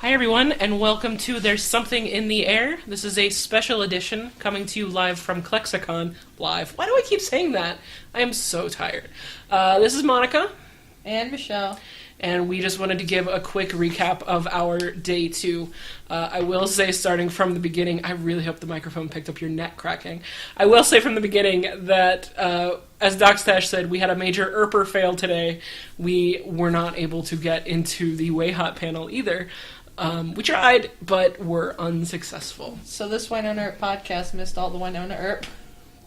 Hi everyone, and welcome to There's Something in the Air. This is a special edition coming to you live from ClexaCon. Live. Why do I keep saying that? I am so tired. This is Monica. And Michelle. And we just wanted to give a quick recap of our day 2. I will say, starting from the beginning, I really hope the microphone picked up your neck cracking. I will say from the beginning that, as Docstash said, we had a major Earper fail today. We were not able to get into the Way Hot panel either. We tried, but were unsuccessful. So this Wynonna Earp podcast missed all the Wynonna Earp.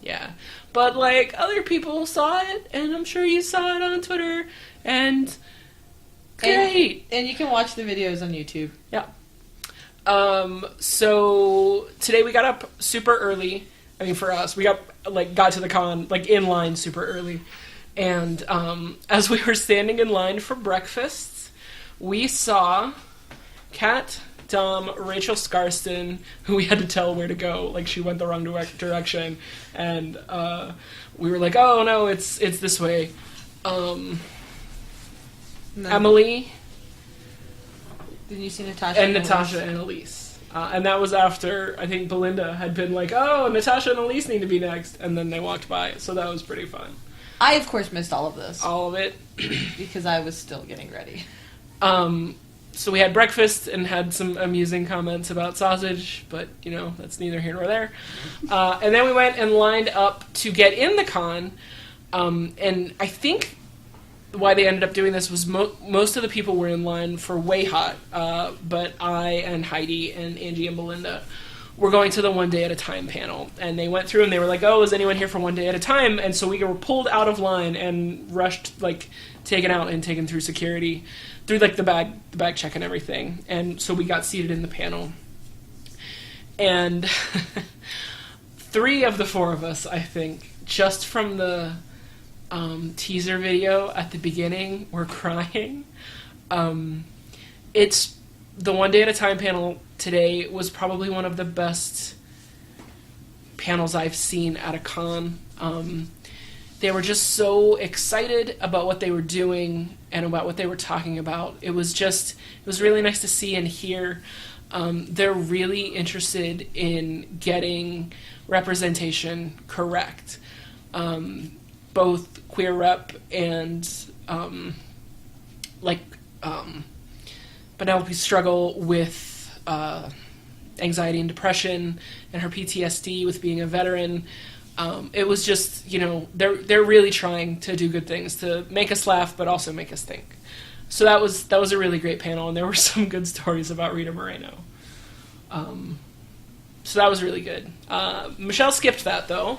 Yeah. But, other people saw it, and I'm sure you saw it on Twitter, and great! And you can watch the videos on YouTube. Yeah. So, today we got up super early. I mean, for us, we got to the con, in line super early. And, as we were standing in line for breakfast, we saw Kat, Dom, Rachel Scarston, who we had to tell where to go. She went the wrong direction. And we were like, oh, no, it's this way. Emily. Did you see Natasha? And Natasha and Elise. And that was after, I think, Belinda had been like, oh, Natasha and Elise need to be next. And then they walked by. So that was pretty fun. I, of course, missed all of this. All of it. Because I was still getting ready. So we had breakfast and had some amusing comments about sausage, but, that's neither here nor there. And then we went and lined up to get in the con, and I think why they ended up doing this was most of the people were in line for Way Hot, but I and Heidi and Angie and Belinda were going to the One Day at a Time panel, and they went through and they were like, oh, is anyone here for One Day at a Time? And so we were pulled out of line and rushed, taken out and taken through security, through the bag check and everything. And so we got seated in the panel. And 3 of the 4 of us, I think, just from the teaser video at the beginning, were crying. It's the One Day at a Time panel today was probably one of the best panels I've seen at a con. They were just so excited about what they were doing and about what they were talking about. It was really nice to see and hear. They're really interested in getting representation correct. Both queer rep and, Penelope's struggle with anxiety and depression and her PTSD with being a veteran. It was just, they're really trying to do good things to make us laugh, but also make us think. So that was a really great panel, and there were some good stories about Rita Moreno. So that was really good. Michelle skipped that, though.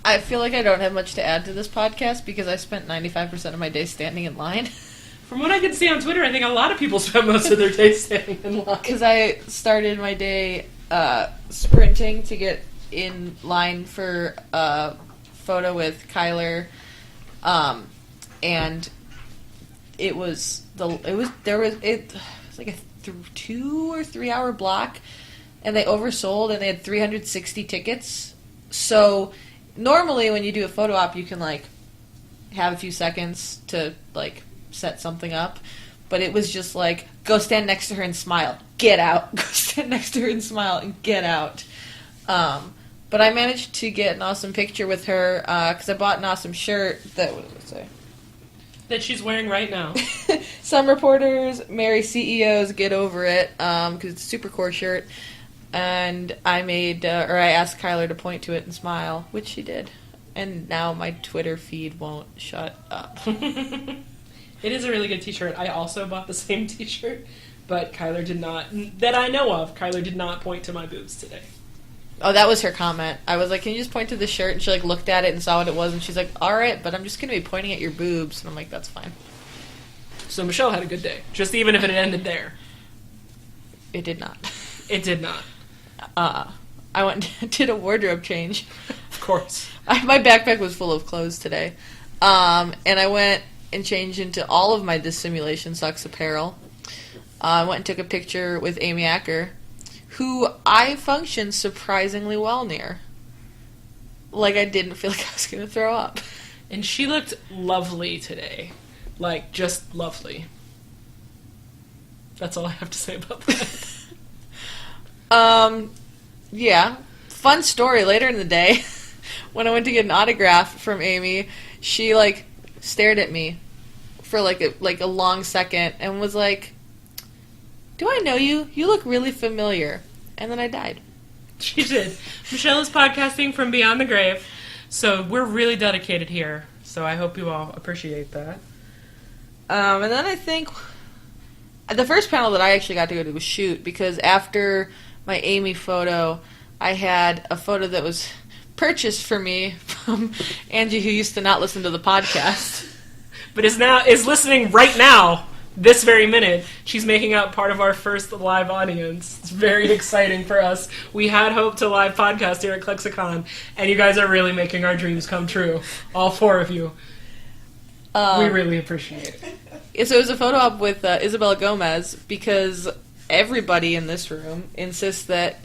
I feel like I don't have much to add to this podcast because I spent 95% of my day standing in line. From what I can see on Twitter, I think a lot of people spend most of their day standing in line. Because I started my day sprinting to get in line for a photo with Kyler, and it was like a 2 or 3 hour block, and they oversold, and they had 360 tickets. So normally when you do a photo op, you can have a few seconds to set something up, but it was just go stand next to her and smile, get out. Go stand next to her and smile and get out. But I managed to get an awesome picture with her because I bought an awesome shirt that, what does it say? That she's wearing right now. Some reporters marry CEOs, get over it, because it's a super core shirt. And I asked Kyler to point to it and smile, which she did. And now my Twitter feed won't shut up. It is a really good t-shirt. I also bought the same t-shirt, but Kyler did not, that I know of, Kyler did not point to my boobs today. Oh, that was her comment. I was like, can you just point to the shirt? And she looked at it and saw what it was, and she's like, alright, but I'm just going to be pointing at your boobs. And I'm like, that's fine. So Michelle had a good day, just even if it ended there. It did not. It did not. I went and did a wardrobe change. Of course. My backpack was full of clothes today. And I went and changed into all of my Dissimulation Sucks apparel. I went and took a picture with Amy Acker, who I functioned surprisingly well near. I didn't feel like I was going to throw up. And she looked lovely today. Just lovely. That's all I have to say about that. Yeah. Fun story. Later in the day, when I went to get an autograph from Amy, she, like, stared at me for, like a long second and was like, "Do I know you? You look really familiar." And then I died. She did. Michelle is podcasting from beyond the grave, so we're really dedicated here. So I hope you all appreciate that. And then I think the first panel that I actually got to go to was shoot, because after my Amy photo, I had a photo that was purchased for me from Angie, who used to not listen to the podcast. But is listening right now, this very minute. She's making up part of our first live audience. It's very exciting for us. We had hoped to live podcast here at ClexaCon, and you guys are really making our dreams come true. All 4 of you. We really appreciate it. So it was a photo op with Isabella Gomez, because everybody in this room insists that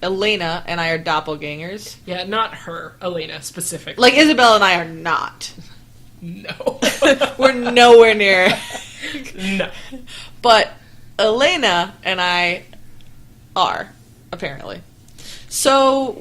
Elena and I are doppelgangers. Yeah, not her, Elena, specifically. Like, Isabella and I are not. No. We're nowhere near. No. But Elena and I are, apparently. So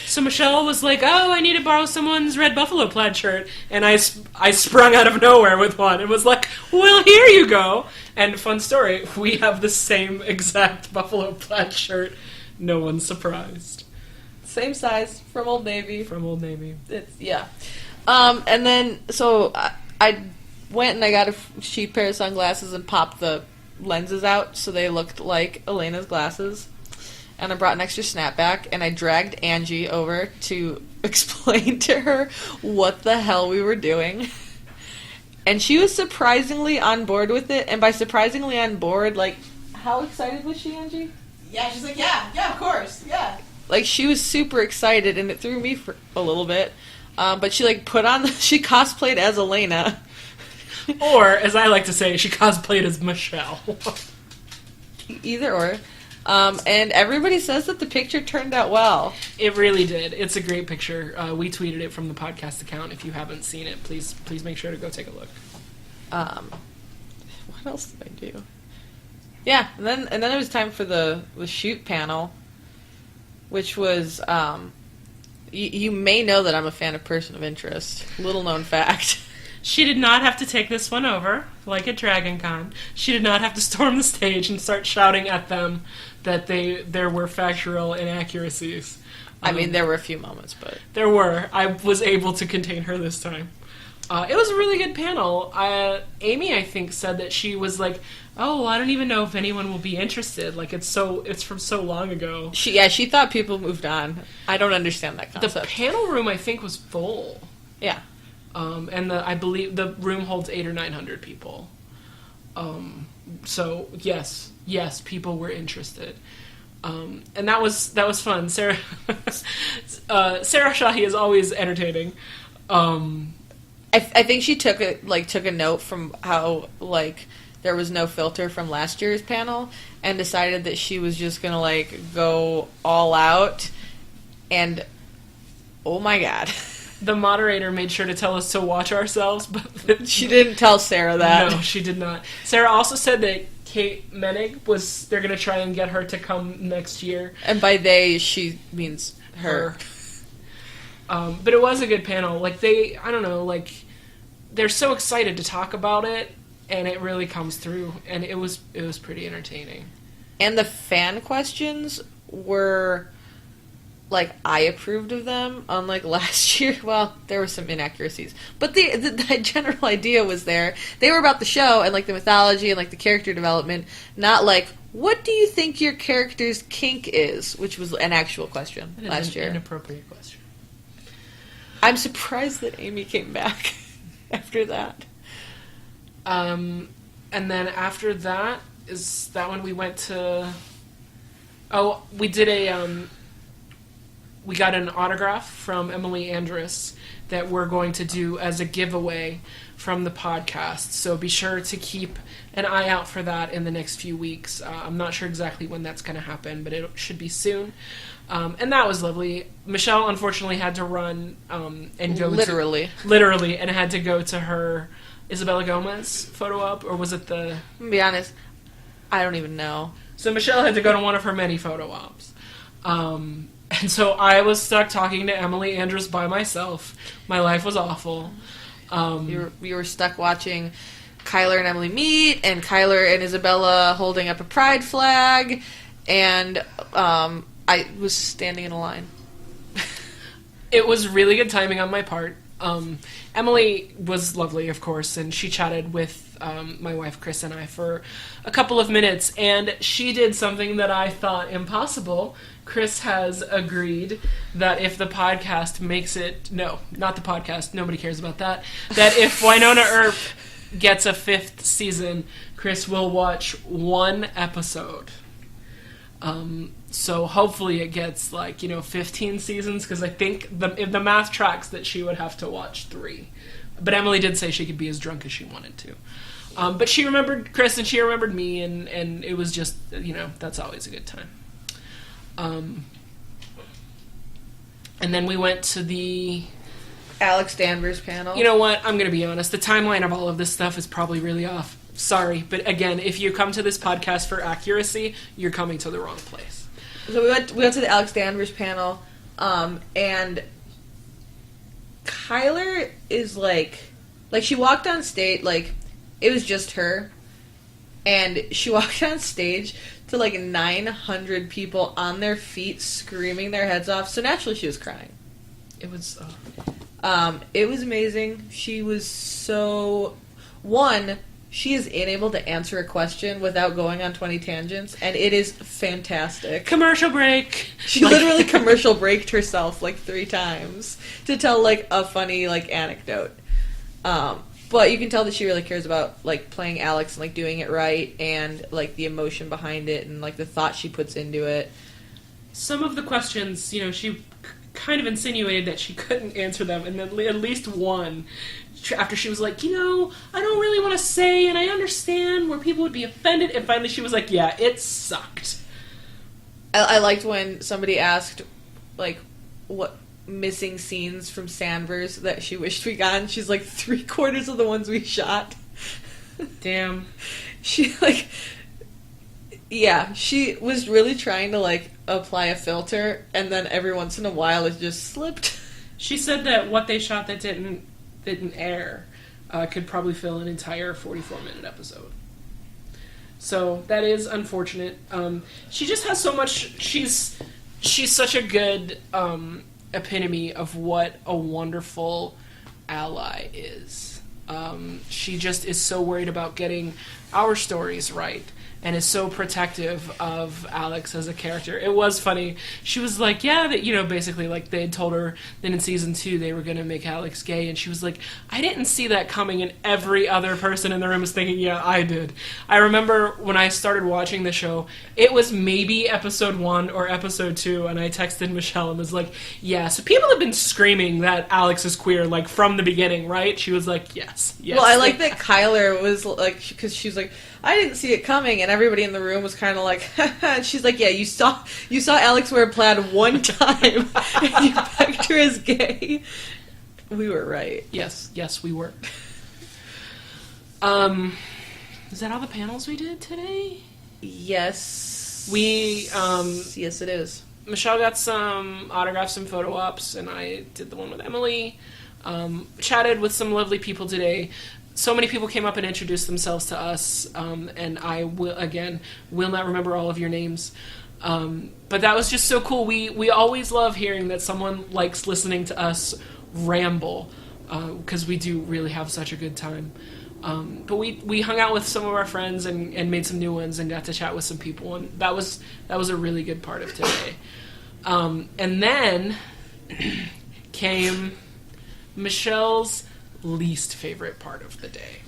So Michelle was like, "Oh, I need to borrow someone's red buffalo plaid shirt." And I sprung out of nowhere with one and was like, "Well, here you go." And fun story, we have the same exact buffalo plaid shirt. No one's surprised. Same size, from Old Navy. From Old Navy. Yeah. And then, so I went and I got a cheap pair of sunglasses and popped the lenses out so they looked like Elena's glasses. And I brought an extra snapback, and I dragged Angie over to explain to her what the hell we were doing. And she was surprisingly on board with it, and by surprisingly on board, like, how excited was she, Angie? Yeah, she's like, yeah, of course, yeah. Like, she was super excited, and it threw me for a little bit. But she, like, she cosplayed as Elena. Or, as I like to say, she cosplayed as Michelle. Either or. And everybody says that the picture turned out well. It really did. It's a great picture. We tweeted it from the podcast account. If you haven't seen it, please make sure to go take a look. What else did I do? Yeah, and then it was time for the shoot panel, which was you may know that I'm a fan of Person of Interest. Little known fact. She did not have to take this one over, like at Dragon Con. She did not have to storm the stage and start shouting at them that there were factual inaccuracies. I mean, there were a few moments, but... There were. I was able to contain her this time. It was a really good panel. Amy, I think, said that she was like, "Oh, I don't even know if anyone will be interested. Like, it's from so long ago." She thought people moved on. I don't understand that concept. The panel room, I think, was full. Yeah. And I believe the room holds 800 or 900 people. So yes, people were interested. And that was fun. Sarah Shahi is always entertaining. I think she took a note from how, like, there was no filter from last year's panel and decided that she was just gonna, like, go all out, and oh my god. The moderator made sure to tell us to watch ourselves, but she didn't tell Sarah that. No, she did not. Sarah also said that Kate Menig they're going to try and get her to come next year. And by they, she means her. But it was a good panel. Like, they're so excited to talk about it, and it really comes through, and it was pretty entertaining. And the fan questions were... like, I approved of them, unlike last year. Well, there were some inaccuracies. But the general idea was there. They were about the show and, like, the mythology and, like, the character development. Not like, what do you think your character's kink is? Which was an actual question last year. An inappropriate question. I'm surprised that Amy came back after that. And then after that is that when we went to... Oh, we did we got an autograph from Emily Andrus that we're going to do as a giveaway from the podcast. So be sure to keep an eye out for that in the next few weeks. I'm not sure exactly when that's going to happen, but it should be soon. And that was lovely. Michelle, unfortunately, had to run and go literally, and had to go to her Isabella Gomez photo op, or was it the... I'm gonna be honest, I don't even know. So Michelle had to go to one of her many photo ops. And so I was stuck talking to Emily Andrews by myself. My life was awful. You were stuck watching Kyler and Emily meet, and Kyler and Isabella holding up a pride flag, and I was standing in a line. It was really good timing on my part. Emily was lovely, of course, and she chatted with my wife Chris and I for a couple of minutes, and she did something that I thought impossible. Chris has agreed that if the podcast makes it... No, not the podcast. Nobody cares about that. That if Wynonna Earp gets a 5th season, Chris will watch 1 episode. So hopefully it gets 15 seasons, because I think if the math tracks that she would have to watch 3. But Emily did say she could be as drunk as she wanted to. But she remembered Chris and she remembered me, and it was just, that's always a good time. And then we went to the Alex Danvers panel. You know what? I'm going to be honest. The timeline of all of this stuff is probably really off. Sorry. But again, if you come to this podcast for accuracy, you're coming to the wrong place. So we went to the Alex Danvers panel, and Kyler is like she walked on stage, it was just her, and she walked on stage to 900 people on their feet screaming their heads off, so naturally she was crying. It was... It was amazing. She was so... she is unable to answer a question without going on 20 tangents, and it is fantastic. Commercial break! She literally commercial breaked herself 3 times to tell a funny anecdote. But you can tell that she really cares about playing Alex and doing it right, and the emotion behind it, and the thought she puts into it. Some of the questions, she kind of insinuated that she couldn't answer them, and then at least one, after she was I don't really want to say, and I understand where people would be offended, and finally she was yeah, it sucked. I liked when somebody asked what missing scenes from Sandvers that she wished we got, and she's 3/4 of the ones we shot. Damn. She yeah, she was really trying to apply a filter, and then every once in a while it just slipped. She said that what they shot that didn't air could probably fill an entire 44-minute episode. So that is unfortunate. She just has so much. She's such a good epitome of what a wonderful ally is. She just is so worried about getting our stories right, and is so protective of Alex as a character. It was funny. She was yeah, that basically they had told her that in season 2 they were going to make Alex gay, and she was I didn't see that coming, and every other person in the room was thinking, yeah, I did. I remember when I started watching the show, it was maybe episode 1 or episode 2, and I texted Michelle and was yeah, so people have been screaming that Alex is queer from the beginning, right? She was yes. Well, I like that Kyler was because she was I didn't see it coming, and everybody in the room was kind of and she's yeah, you saw Alex wear plaid one time, and you pegged her as gay. We were right. Yes, we were. Is that all the panels we did today? Yes. Yes, it is. Michelle got some autographs and photo ops, and I did the one with Emily. Chatted with some lovely people today. So many people came up and introduced themselves to us, and I will not remember all of your names. But that was just so cool. We always love hearing that someone likes listening to us ramble, because we do really have such a good time. But we hung out with some of our friends and made some new ones and got to chat with some people, and that was a really good part of today. And then came Michelle's least favorite part of the day.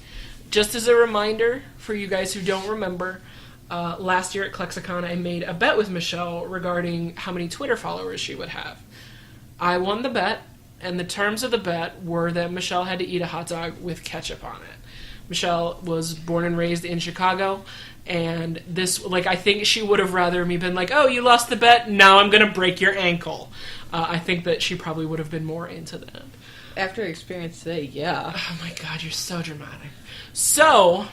Just as a reminder for you guys who don't remember, last year at ClexaCon I made a bet with Michelle regarding how many Twitter followers she would have. I won the bet, and the terms of the bet were that Michelle had to eat a hot dog with ketchup on it. Michelle was born and raised in Chicago, and this, I think she would have rather me been oh, you lost the bet, now I'm gonna break your ankle. I think that she probably would have been more into that. after experience today, yeah. Oh my god, you're so dramatic. So,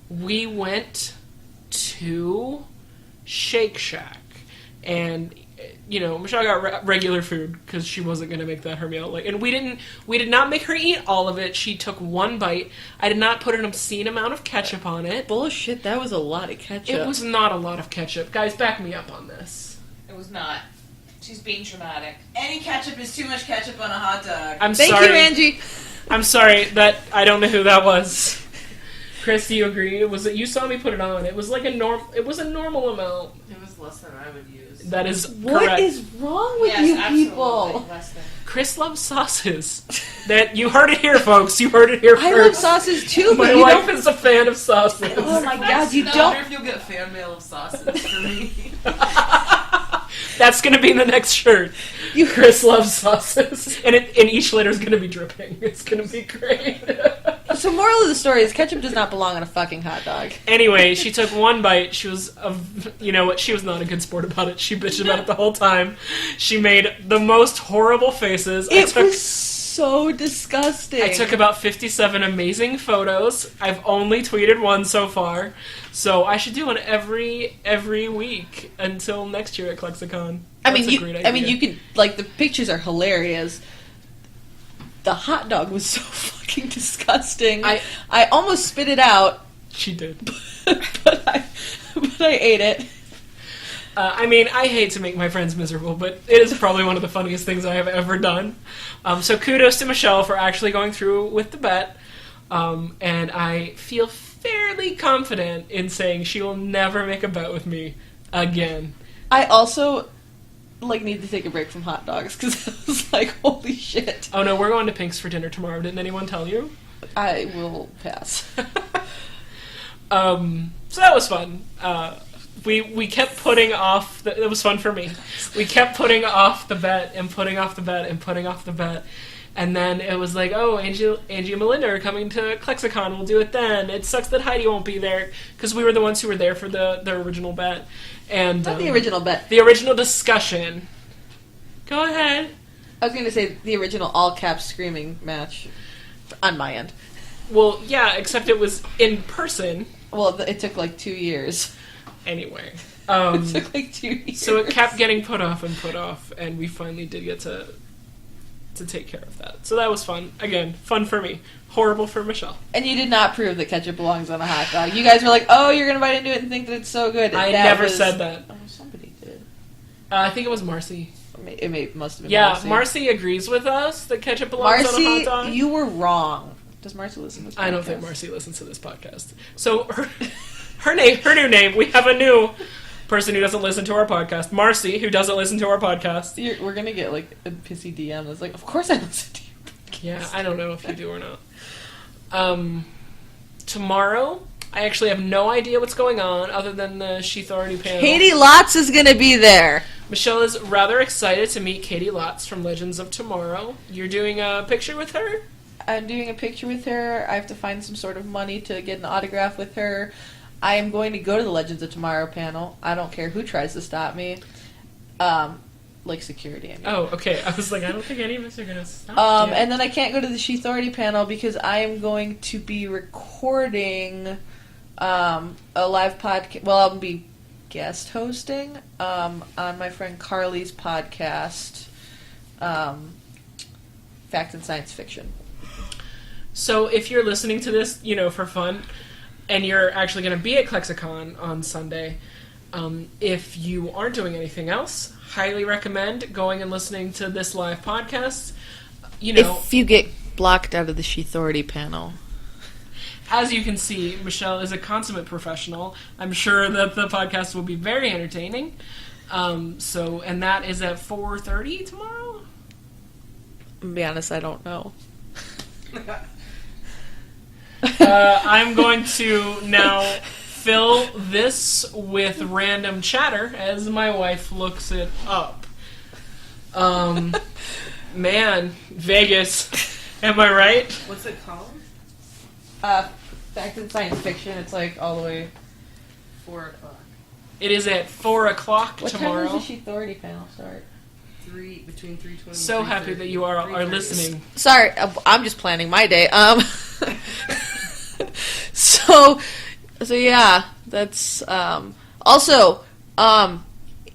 we went to Shake Shack, and Michelle got regular food because she wasn't going to make that her meal. And we did not make her eat all of it. She took one bite. I did not put an obscene amount of ketchup on it. Bullshit, that was a lot of ketchup. It was not a lot of ketchup. Guys, back me up on this. It was not. She's being dramatic. Any ketchup is too much ketchup on a hot dog. Thank you, Angie. I'm sorry that I don't know who that was. Chris, do you agree? You saw me put it on. It was like it was a normal amount. It was less than I would use. That is What correct. is wrong with you people? Less than. Chris loves sauces. That you heard it here, folks. You heard it here first. I love sauces too, but My wife is a fan of sauces. Oh my god, you I don't. wonder if you'll get fan mail of sauces for me. That's going to be the next shirt. Chris loves sauces. And each letter's going to be dripping. It's going to be great. So moral of the story is ketchup does not belong on a fucking hot dog. Anyway, she took one bite. She was, she was not a good sport about it. She bitched about it the whole time. She made the most horrible faces. It was so disgusting. I took about 57 amazing photos. I've only tweeted one so far. So I should do one every week until next year at ClexaCon. I mean, you could, like, the pictures are hilarious. The hot dog was so fucking disgusting. I almost spit it out. She did. but I ate it. I hate to make my friends miserable, but it is probably one of the funniest things I have ever done. So kudos to Michelle for actually going through with the bet. And I feel fairly confident in saying she will never make a bet with me again. I also need to take a break from hot dogs because I was like, holy shit. Oh no, we're going to Pink's for dinner tomorrow. Didn't anyone tell you? I will pass. So that was fun. We kept putting off. It was fun for me. We kept putting off the bet and putting off the bet and putting off the bet. And then it was like, oh, Angie and Melinda are coming to ClexaCon. We'll do it then. It sucks that Heidi won't be there because we were the ones who were there for the original bet. And Not the original bet. The original discussion. Go ahead. I was going to say the original all-caps screaming match on my end. Well, yeah, except it was in person. Well, it took like 2 years. Anyway. It took like 2 years. So it kept getting put off, and we finally did get to take care of that. So that was fun. Again, fun for me. Horrible for Michelle. And you did not prove that ketchup belongs on a hot dog. You guys were like, oh, you're going to bite into it and think that it's so good. I never said that. Oh, somebody did. I think it was Marcy. Must have been Yeah, Marcy. Marcy agrees with us that ketchup belongs on a hot dog. Marcy, you were wrong. Does Marcy listen to this podcast? I don't think Marcy listens to this podcast. So her new name, we have a new person who doesn't listen to our podcast. Marcy, who doesn't listen to our podcast. We're going to get like a pissy DM that's like, of course I listen to your podcast. Yeah, I don't know if you do or not. Tomorrow, I actually have no idea what's going on other than the She Authority panel. Katie Lotz is going to be there. Michelle is rather excited to meet Katie Lotz from Legends of Tomorrow. You're doing a picture with her? I'm doing a picture with her. I have to find some sort of money to get an autograph with her. I am going to go to the Legends of Tomorrow panel. I don't care who tries to stop me. Like security, I mean. Oh, okay. I was like, I don't think any of us are going to stop you. And then I can't go to the She Authority panel because I am going to be recording a live podcast. Well, I'll be guest hosting on my friend Carly's podcast, Fact and Science Fiction. So if you're listening to this, for fun, and you're actually going to be at ClexaCon on Sunday, if you aren't doing anything else, highly recommend going and listening to this live podcast. If you get blocked out of the She Authority panel. As you can see, Michelle is a consummate professional. I'm sure that the podcast will be very entertaining. And that is at 4:30 tomorrow? To be honest, I don't know. I'm going to now fill this with random chatter as my wife looks it up. Man, Vegas. Am I right? What's it called? Fact and Science Fiction. It's like all the way 4 o'clock. It is at 4 o'clock What tomorrow. time does the She Authority panel start? between 3:20. So happy that you are listening. Sorry, I'm just planning my day. So yeah, that's also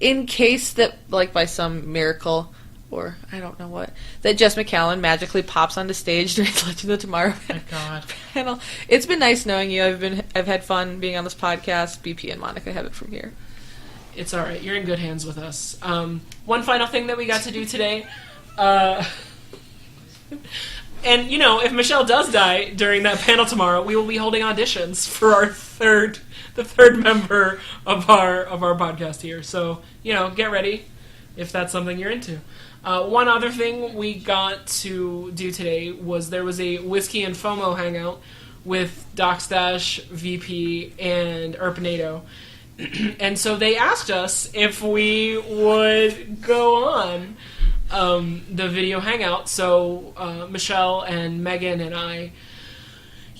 in case that, like, by some miracle, or I don't know what, that Jess McCallan magically pops onto stage during Legend of Tomorrow My God. panel. It's been nice knowing you. I've had fun being on this podcast. BP and Monica have it from here. It's all right. You're in good hands with us. One final thing that we got to do today, and if Michelle does die during that panel tomorrow, we will be holding auditions for the third member of our podcast here. So get ready if that's something you're into. One other thing we got to do today was there was a Whiskey and FOMO hangout with Docstash, VP, and Earpnado. And so they asked us if we would go on the video hangout. So Michelle and Megan and I,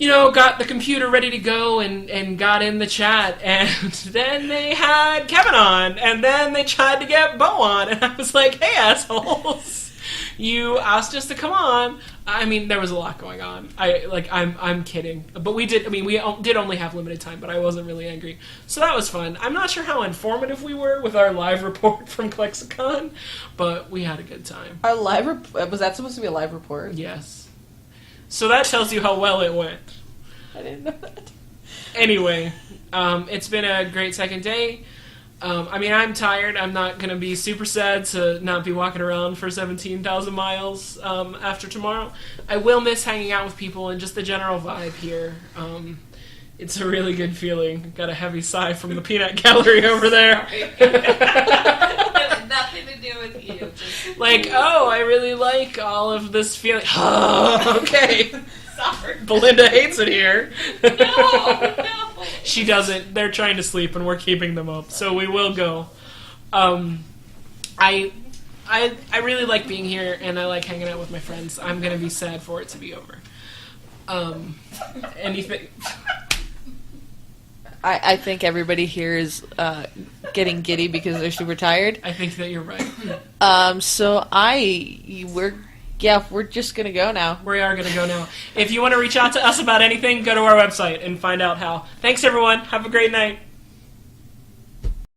got the computer ready to go and got in the chat. And then they had Kevin on. And then they tried to get Bo on. And I was like, hey, assholes. You asked us to come on. I mean, there was a lot going on. I'm kidding. But we did only have limited time, but I wasn't really angry. So that was fun. I'm not sure how informative we were with our live report from ClexaCon, but we had a good time. Our live was that supposed to be a live report? Yes. So that tells you how well it went. I didn't know that. Anyway, it's been a great second day. I'm tired. I'm not going to be super sad to not be walking around for 17,000 miles after tomorrow. I will miss hanging out with people and just the general vibe here. It's a really good feeling. Got a heavy sigh from the peanut gallery over there. Nothing to do with you. Just I really like all of this feeling. Okay. sorry. Belinda hates it here. No. She doesn't. They're trying to sleep, and we're keeping them up. So we will go. I really like being here, and I like hanging out with my friends. I'm gonna be sad for it to be over. Anything? I think everybody here is getting giddy because they're super tired. I think that you're right. We're just gonna go now. We are gonna go now. If you want to reach out to us about anything, go to our website and find out how. Thanks, everyone. Have a great night.